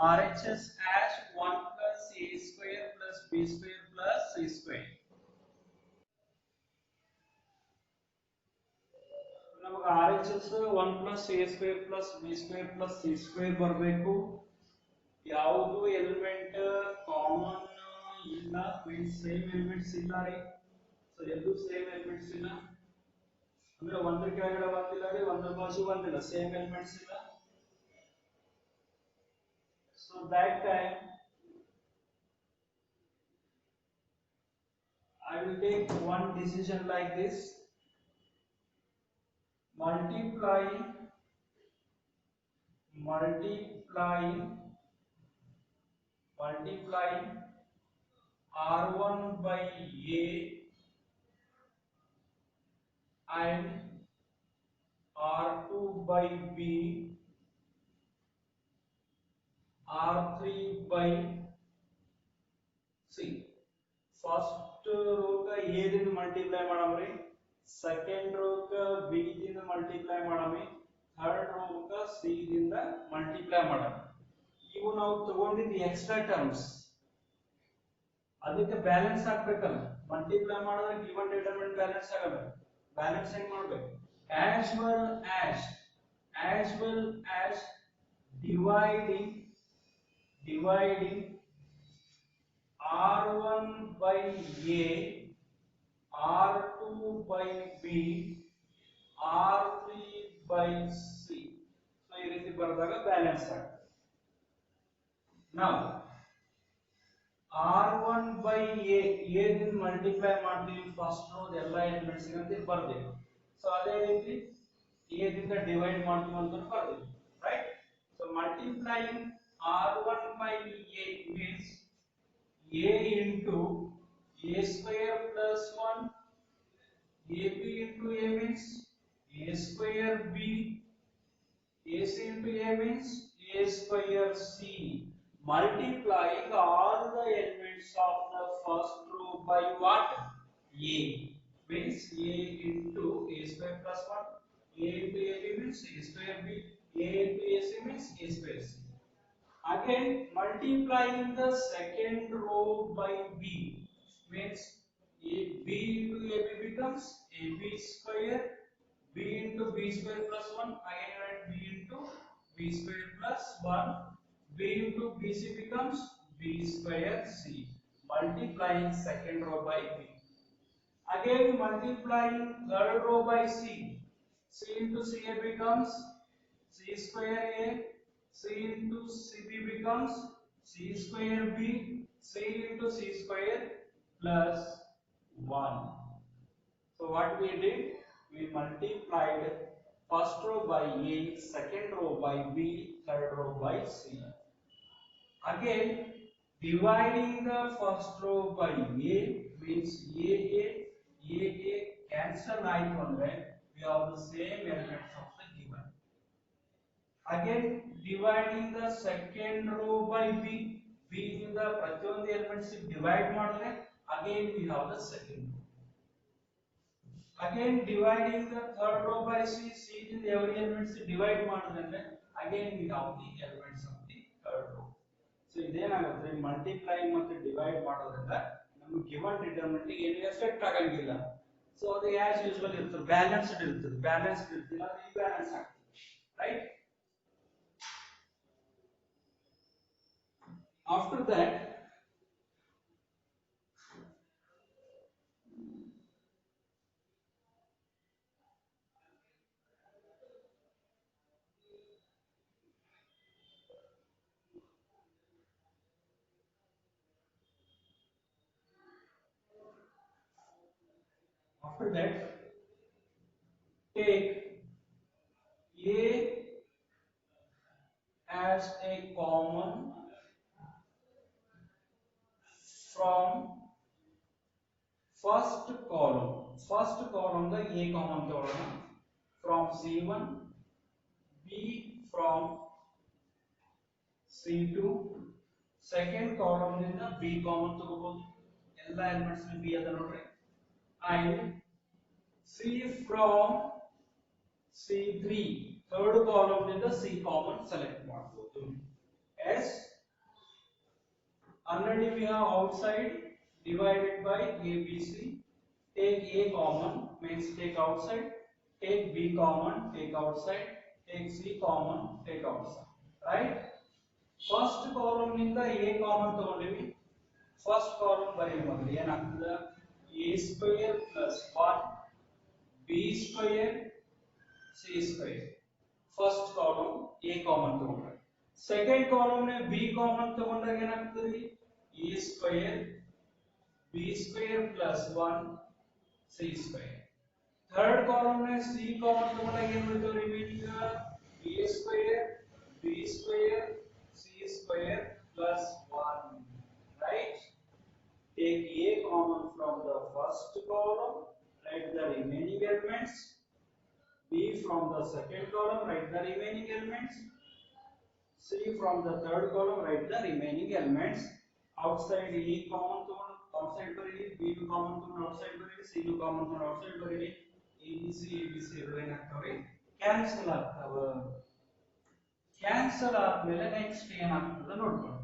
RHS as 1 plus A square plus B square plus C square. ನಮಗೆ RHS 1 plus A square plus B square plus C square ಬರಬೇಕು. ಯಾವುದು element common ಇಲ್ಲ, means same elements ಇಲ್ಲ ರೀ. So ಎಲ್ಲೂ same elements ಇಲ್ಲ ಅಂದ್ರೆ ಒಂದ್ರ ಕೆಳಗಡೆ ಒಂದಿಲ್ಲ ರೀ, ಒಂದ್ರ ಬಾಜು ಒಂದಿಲ್ಲ, ಸೇಮ್ ಎಲಿಮೆಂಟ್ಸ್ ಇಲ್ಲ. So that time I will take one decision like this: multiplying R1 by A and R2 by B, R3 by C. First ರೋಗ A ದಿಂದ ಮಲ್ಟಿಪ್ಲೈ ಮಾಡಮ್ರಿ, ಸೆಕೆಂಡ್ ರೋಗ B ದಿಂದ ಮಲ್ಟಿಪ್ಲೈ ಮಾಡಮಿ, ಥರ್ಡ್ ರೋಗ C ದಿಂದ multiply ಮಾಡಮಿ. ಇವು ನಾವು ತಗೊಂಡಿದ್ದು ಎಕ್ಸ್ಟ್ರಾ ಟರ್ಮ್ಸ್, ಅದಕ್ಕೆ ಬ್ಯಾಲೆನ್ಸ್ ಆಗ್ಬೇಕಲ್ಲ. ಮಲ್ಟಿಪ್ಲೈ ಮಾಡಿದ್ರೆ ಗಿವನ್ ಡಿಟರ್ಮಿನೆಂಟ್ ಬ್ಯಾಲೆನ್ಸ್ ಆಗಲ್ಲ. ಬ್ಯಾಲೆನ್ಸ್ ಹೆಂಗ್ ಮಾಡ್ಬೇಕು? as well as dividing R1 by A, R2 by B, R3 by C. So ಈ ರೀತಿ ಬರೆದಾಗ ಬ್ಯಾಲೆನ್ಸ್ ಆಗುತ್ತೆ. Now R1 by A ದಿಂದ ಮಲ್ಟಿಪ್ಲೈ ಮಾಡ್ತೀವಿ, ಫಸ್ಟ್ ರೋ ಎಲ್ಲ ಎಲಿಮೆಂಟ್ಸ್ ಅಂತ ಬರಬೇಕು. ಸೊ ಅದೇ ರೀತಿ A ದಿಂದ ಡಿವೈಡ್ ಮಾಡ್ತೀವಿ ಅಂತ ಬರಬೇಕು, right? So multiplying R1 by A means A into A square plus 1, AB into A means A square B, AC into A means A square C. Multiplying all the elements of the first row by what? A means A into A square plus 1, A into AB means A square B, A into AC means A square C. Again multiplying the second row by B means B into AB becomes AB square, B into B square plus 1, again write B into B square plus 1, B into BC becomes B square C. Multiplying second row by B. Again multiplying third row by C. C into CA becomes C square A, C into CB becomes C square B, C into C square plus 1. So what we did? We multiplied first row by A, second row by B, third row by C. Again dividing the first row by A means AA cancel ಆಯ್ತು ಅಂದ್ರೆ we have the same elements of the given. Again dividing the second row by B ದಿಂದ ಪ್ರತಿಯೊಂದು elements divide ಮಾಡಿದ್ರೆ again we have the second row. Again dividing the third row by C ದಿಂದ every elements divide ಮಾಡಿದ್ರೆ again we have the elements of the third row. So ಇದೇನಾಗುತ್ತೆ, multiply ಮತ್ತು divide ಮಾಡೋದ್ರಿಂದ ನಮಗೆ given determinant ಏನು effect ಆಗಂಗಿಲ್ಲ. So ಅದು as usual ಇರ್ತದೆ, ಬ್ಯಾಲೆನ್ಸ್ಡ್ ಇರ್ತದೆ. ಬ್ಯಾಲೆನ್ಸ್ಡ್ ಇರ್ತಿಲ್ಲ, ರೀಬ್ಯಾಲೆನ್ಸ್ ಆಗ್ತದೆ, right? After that take A as a common from first column. First column the A common ತಗೊಳ್ಳೋಣ, from C1, B from C2, second column ದಿಂದ B common ತಗೋಬಹುದು, ಎಲ್ಲ elements B ಅದ ನೋಡ್ರಿ, and C from C3, third column ದಿಂದ C common select ಮಾಡಬಹುದು. S Already we have outside divided by a, b, c. Take a common, means take outside. Take b common, take outside. Take c common, take outside. Right? First column ನಿಂದ a common ತಗೊಂಡಿವಿ. First column ಬರೆಯುವ ಮೊದಲು ಏನಾಗ್ತದೆ a square plus 1 b square c square. First column a common ತಗೊಂಡ್ರೆ second column ने b common ತಗೊಂಡಾಗ ಏನಾಗ್ತದೆ a square b square plus 1 c square. Third column ने c common ತಗೊಂಡಾಗ ಏನು ಉಳಿತು remaining a square b square c square plus 1. Right? Take a common from the first column, write the remaining elements. B from the second column, write the remaining elements. C from the third column, write the remaining elements. Outside A common to outside ಬರೀರಿ, B common to outside ಬರೀರಿ, C common to outside ಬರೀರಿ. ABC ಎರಡು ಏನಾಗ್ತವೆ cancel ಆಗ್ತವೆ. Cancel ಆದ್ಮೇಲೆ next ಏನಾಗ್ತದೆ ನೋಡ್ಕೊಳ್ಳಿ.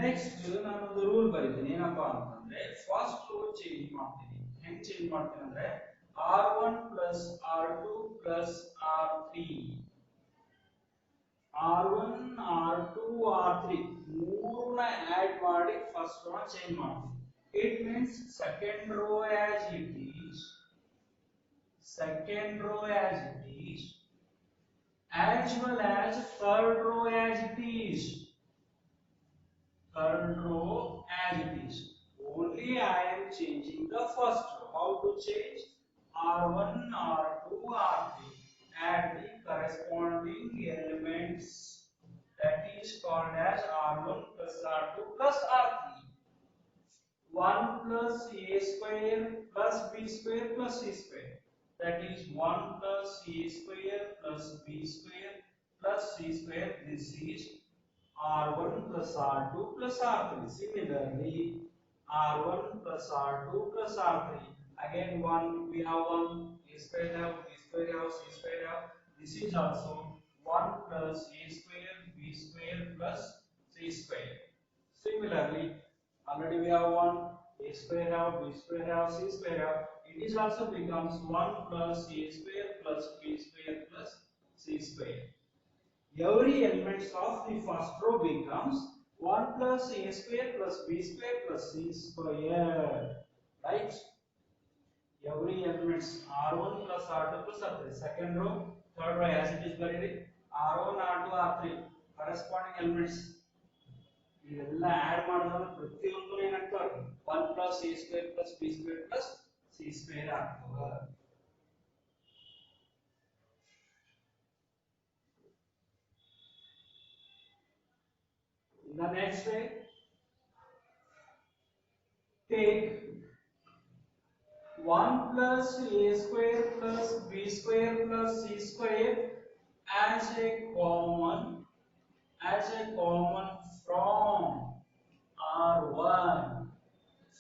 Next ನಾನು ಒಂದು ರೂಲ್ ಬರೀತೀನಿ ಏನಪ್ಪಾ ಅಂತಂದ್ರೆ ಫಸ್ಟ್ ರೋ ಚೇಂಜ್ ಮಾಡ್ತೀನಿ. ಹೆಂಗ್ ಚೇಂಜ್ ಮಾಡ್ತೀನಿ ಅಂದ್ರೆ r1 plus r2 plus r3 r1 r2 r3 ಮೂರನ್ನ ಆಡ್ ಮಾಡಿ ಫಸ್ಟ್ ರೋ ಚೇಂಜ್ ಮಾಡ್ತೀನಿ. It means second row as it is, second row as it is, as well as third row as it is. Third row as it is. Only I am changing the first row. How to change? R1, R2, R3. Add the corresponding elements. That is called as R1 plus R2 plus R3. 1 plus A square plus B square plus C square. That is 1 plus A square plus B square plus C square. This is R1 plus R2 plus R3. Similarly, R1 plus R2 plus R3. Again, we have 1, A square have, B square have, C square have. This is also 1 plus A square, B square plus C square. Similarly, already we have 1, A square have, B square have, C square have. It is also becomes 1 plus A square plus B square plus C square. Every elements of the first row becomes 1 plus A square plus B square plus C square. Right? Every elements R1 plus R2 plus R3. Second row, third row as it is buried. R1, R2, R3. Corresponding elements. ಇವೆಲ್ಲ add ಮಾಡಿದಾಗ ಪ್ರತಿಯೊಂದು ಏನಾಗ್ತವೆ 1 plus A square plus B square plus C square ಆಗ್ತವೆ. In the next way, take 1 plus A square plus B square plus C square as a common from R1.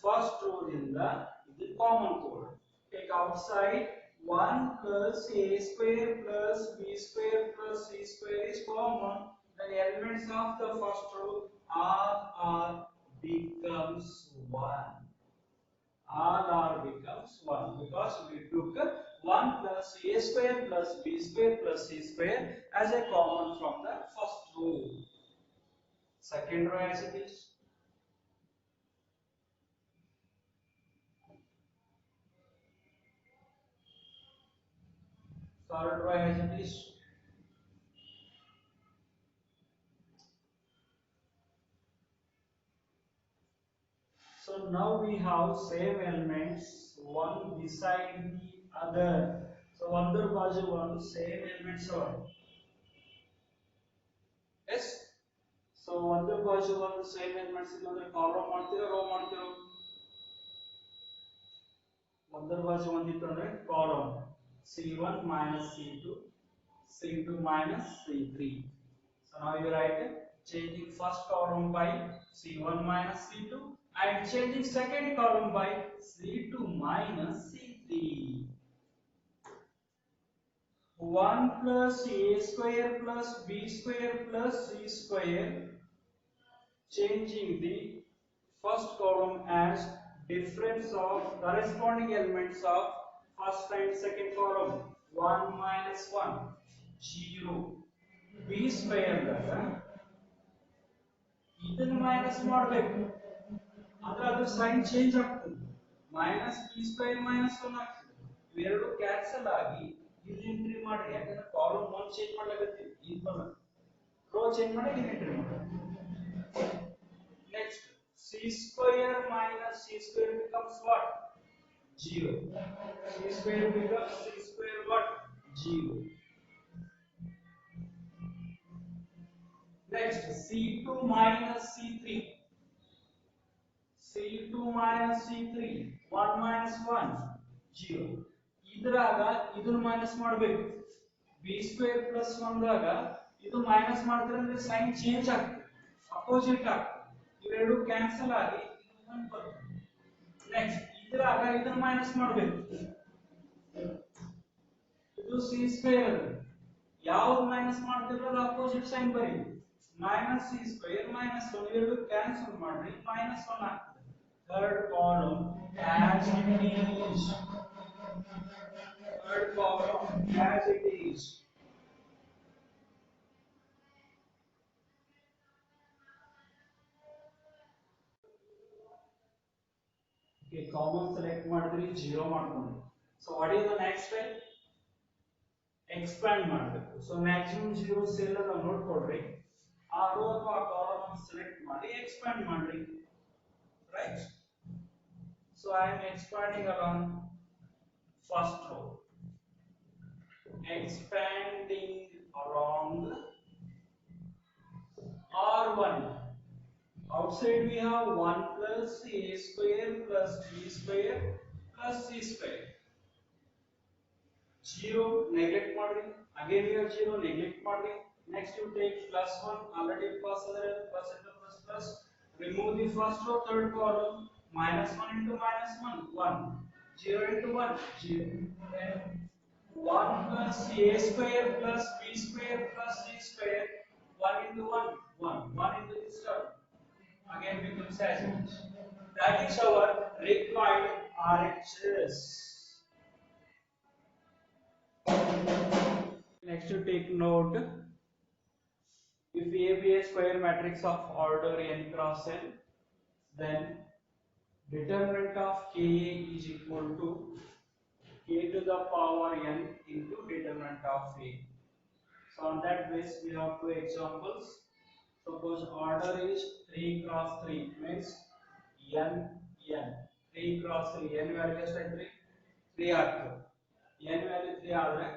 First row dinda idu common code. Take outside 1 plus A square plus B square plus C square is common. The elements of the first row R becomes 1. R becomes 1 because we took 1 plus A square plus B square plus C square as a common from the first row. Second row as it is. Third row as it is. So now we have same elements one beside the other. So under bazu one same elements are. Yes. So under bazu one same elements ಅಂದ್ರೆ column ಮಾಡ್ತೀರಾ row ಮಾಡ್ತೀರಾ? under bazu ಒಂದಿತ್ತು ಅಂದ್ರೆ column C1 minus C2, C2 minus C3. So now you write changing first column by C1 minus C2 and changing second column by C2 minus C3. 1 plus A square plus B square plus C square changing the first column as difference of corresponding elements of first and second column. 1 minus 1 0 b square daga ಇದನ್ನು minus ಮಾಡಬೇಕು ಅಂದ್ರೆ ಅದು sign change ಆಗ್ತದೆ minus b square minus 1 ಆಗ್ತದೆ ಇವೆರಡು cancel ಆಗಿ ಇಲ್ಲಿ entry ಮಾಡಿ ಯಾಕಂದ್ರೆ ಕಾಲಮ್ 1 ಚೇಂಜ್ ಮಾಡಲಾಗುತ್ತೆ ಈ ಬಲ ರೋ ಚೇಂಜ್ ಮಾಡಿ ಇಲ್ಲಿ ಎಂಟ್ರಿ ಮಾಡಿ next c square minus c square becomes what 0 c square becomes c square what 0 next c2 minus c3 c2 minus c3 1 minus 1 0 ಇದ್ರಾಗ ಇದನ್ನ ಮೈನಸ್ ಮಾಡಬೇಕು b square plus 1 ದಾಗ ಇದು ಮೈನಸ್ ಮಾಡಿದ್ರೆ ಅಂದ್ರೆ ಸೈನ್ ಚೇಂಜ್ ಆಗ್ತದೆ ಅಪೋಸಿಟ್ ಆಗ್ತದೆ ಇವೆರಡು ಕ್ಯಾನ್ಸಲ್ ಆಗಿ ಇದು 1 ಬರುತ್ತೆ ನೆಕ್ಸ್ಟ್ ಇದ್ರಾಗ ಇದನ್ನ ಮೈನಸ್ ಮಾಡಬೇಕು ಇದು c ಸ್ಕ್ವೇರ್ ಯಾವುದು ಮೈನಸ್ ಮಾಡ್ತಿರೋ ಅದು ಅಪೋಸಿಟ್ ಸೈನ್ ಬರಿ minus c square minus 1 ಇವೆರಡು ಕ್ಯಾನ್ಸಲ್ ಮಾಡಿ minus 1 ಆಗ್ತದೆ third column as it is third column as it is okay common select ಮಾಡಿದ್ರಿ 0 ಮಾಡ್ಕೊಂಡ್ರಿ so what is the next step expand ಮಾಡಬೇಕು so maximum 0 ಸೆಲ್ ಅನ್ನು ನೋಡ್ಕೊಳ್ರಿ ಆ rho ಅಥವಾ ಕಾಲಮ್ ಅನ್ನು ಸೆಲೆಕ್ಟ್ ಮಾಡಿ expand ಮಾಡ್ರಿ right so I am expanding along first row expanding along R1 outside we have 1 plus a square plus b square plus c square 0 neglect ಮಾಡ್ರಿ again here 0 neglect ಮಾಡ್ರಿ next you take plus 1 already plus other plus into plus remove the first row third column minus 1 into minus 1 1 0 into 1 0 then 1 plus a square plus b square plus c square 1 into 1 1 1 into this term again becomes as it is that is our required RHS next to take note if A be a square matrix of order n cross n then determinant of Ka is equal to k to the power n into determinant of A. So on that basis we have two examples. Suppose order is 3 cross 3 means n n 3 cross 3 n value is 3 3 ಆಗ್ತದೆ n value 3 ಆದರೆ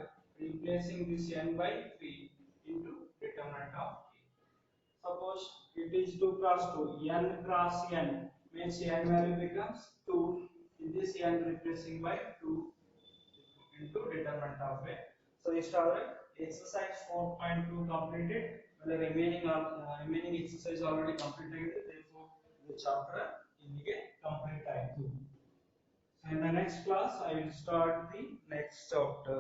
replacing this n by 3 into determinant of K. Suppose it is 2 cross 2 n cross n means n value becomes 2 in this n replacing by 2 into determinant of A. So this exercise 4.2 completed. The remaining exercise already completed. Therefore, the chapter complete. So in the next class, I will start the next chapter.